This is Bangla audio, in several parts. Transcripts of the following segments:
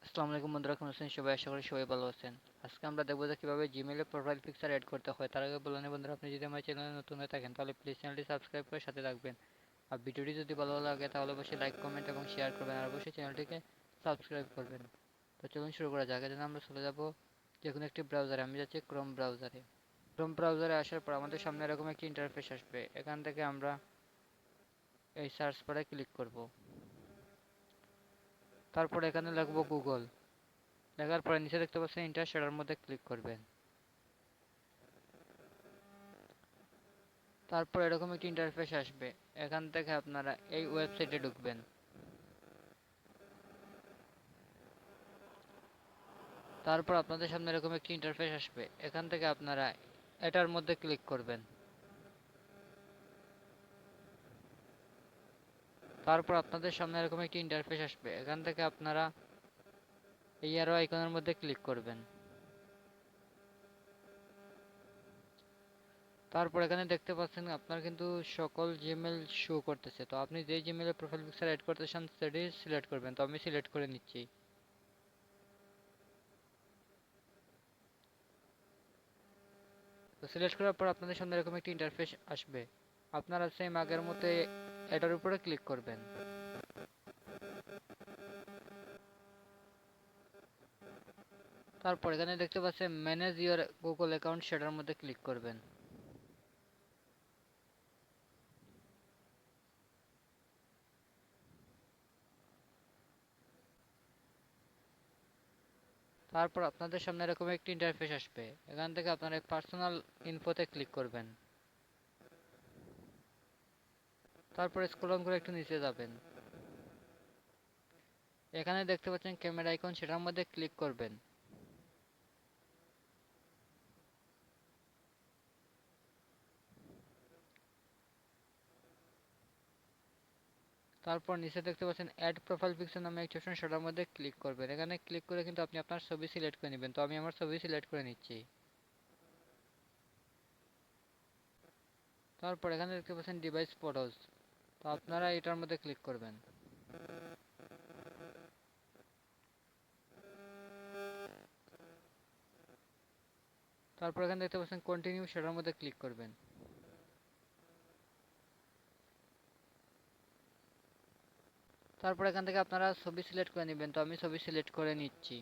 আসসালামু আলাইকুম বন্ধুরা, কেমন আছেন সবাই? আশা করি সবাই ভালো আছেন। আজকে আমরা দেখবো যে কিভাবে জিমেইলে প্রোফাইল পিকচার এড করতে হয়। তার আগে বলে নিই বন্ধুরা, আপনি যদি আমার চ্যানেলে নতুন হয়ে থাকেন তাহলে প্লিজ চ্যানেলটি সাবস্ক্রাইব করে সাথে রাখবেন। আর ভিডিওটি যদি ভালো লাগে তাহলে অবশ্যই লাইক, কমেন্ট এবং শেয়ার করবেন, আর অবশ্যই চ্যানেলটিকে সাবস্ক্রাইব করবেন। তো চলুন শুরু করা যাক। এজন্য আমরা চলে যাব যে কোনো একটি ব্রাউজারে। আমি যাচ্ছি ক্রোম ব্রাউজারে। ক্রোম ব্রাউজারে আসার পর আমাদের সামনে এরকম একটি ইন্টারফেস আসবে। এখান থেকে আমরা এই সার্চ বারে ক্লিক করব। তারপর এখানে লিখব গুগল। লেখার পরে নিচে দেখতে পাচ্ছেন ইন্টার, সেটার মধ্যে ক্লিক করবেন। তারপর এরকম একটি ইন্টারফেস আসবে। এখান থেকে আপনারা এই ওয়েবসাইটে ঢুকবেন। তারপর আপনাদের সামনে এরকম একটি ইন্টারফেস আসবে। এখান থেকে আপনারা এটার মধ্যে ক্লিক করবেন। তারপর আপনাদের সামনে এরকম একটি ইন্টারফেস আসবে। এখান থেকে আপনারা এই অ্যারো আইকনের মধ্যে ক্লিক করবেন। তারপর এখানে দেখতে পাচ্ছেন আপনার কিন্তু সকল জিমেল শো করতেছে। তো আপনি যে জিমেলে প্রোফাইল পিকচার অ্যাড করতে চান সেটি সিলেক্ট করবেন। তো আমি সিলেক্ট করে নিচ্ছি। তো সিলেক্ট করার পর আপনাদের সামনে এরকম একটি ইন্টারফেস আসবে। আপনারা সেম আগের মতো এটার উপরে ক্লিক করবেন। তারপর এখানে দেখতে পাচ্ছেন ম্যানেজ ইওর গুগল অ্যাকাউন্ট, সেটার মধ্যে ক্লিক করবেন। তারপর আপনাদের সামনে এরকম একটি ইন্টারফেস আসবে। এখান থেকে আপনারা পার্সোনাল ইনফোতে ক্লিক করবেন। তারপর স্ক্রল করে একটু নিচে যাবেন। এখানে দেখতে পাচ্ছেন ক্যামেরা আইকন, সেটার মধ্যে ক্লিক করবেন। তারপর নিচে দেখতে পাচ্ছেন অ্যাড প্রোফাইল পিকচার নামে একটি অপশন, সেটার মধ্যে ক্লিক করবেন। এখানে ক্লিক করে কিন্তু আপনি আপনার ছবি সিলেক্ট করে নেবেন। তো আমি আমার ছবি সিলেক্ট করে নিচ্ছি। তারপর এখানে দেখতে পাচ্ছেন ডিভাইস ফটোজ। তো আপনারা এটার মধ্যে ক্লিক করবেন। তারপর এখানে দেখতে পাচ্ছেন কন্টিনিউ, সেটার মধ্যে ক্লিক করবেন। তারপর এখান থেকে আপনারা ছবি সিলেক্ট করে নেবেন। তো আমি ছবি সিলেক্ট করে নিচ্ছি।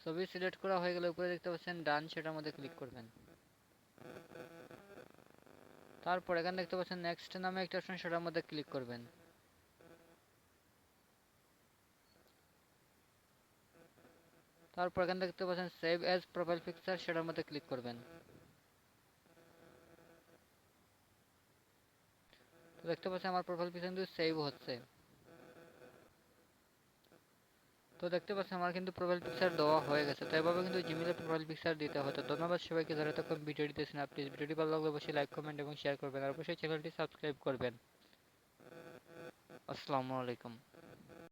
ছবি সিলেক্ট করা হয়ে গেলে উপরে দেখতে পাচ্ছেন ডান, সেটার মধ্যে ক্লিক করবেন। তারপর এখানে দেখতে পাচ্ছেন নেক্সট নামে একটা অপশন, সেটার মধ্যে ক্লিক করবেন। তারপর এখানে দেখতে পাচ্ছেন সেভ অ্যাজ প্রোফাইল পিকচার, সেটার মধ্যে ক্লিক করবেন। তো দেখতে পাচ্ছেন আমার প্রোফাইল পিকচার কিন্তু সেভ হচ্ছে। তো দেখতে পাচ্ছেন আমার কিন্তু প্রোফাইল পিকচার দেওয়া হয়ে গেছে। তো এভাবে কিন্তু জিমেইলে প্রোফাইল পিকচার দিতে হতো। ধন্যবাদ সবাইকে যারা এতক্ষণ ভিডিওটি দেখছেন। প্লিজ ভিডিওটি ভালো লাগলে অবশ্যই লাইক, কমেন্ট এবং শেয়ার করবেন, আর অবশ্যই চ্যানেলটি সাবস্ক্রাইব করবেন। আসসালামু আলাইকুম।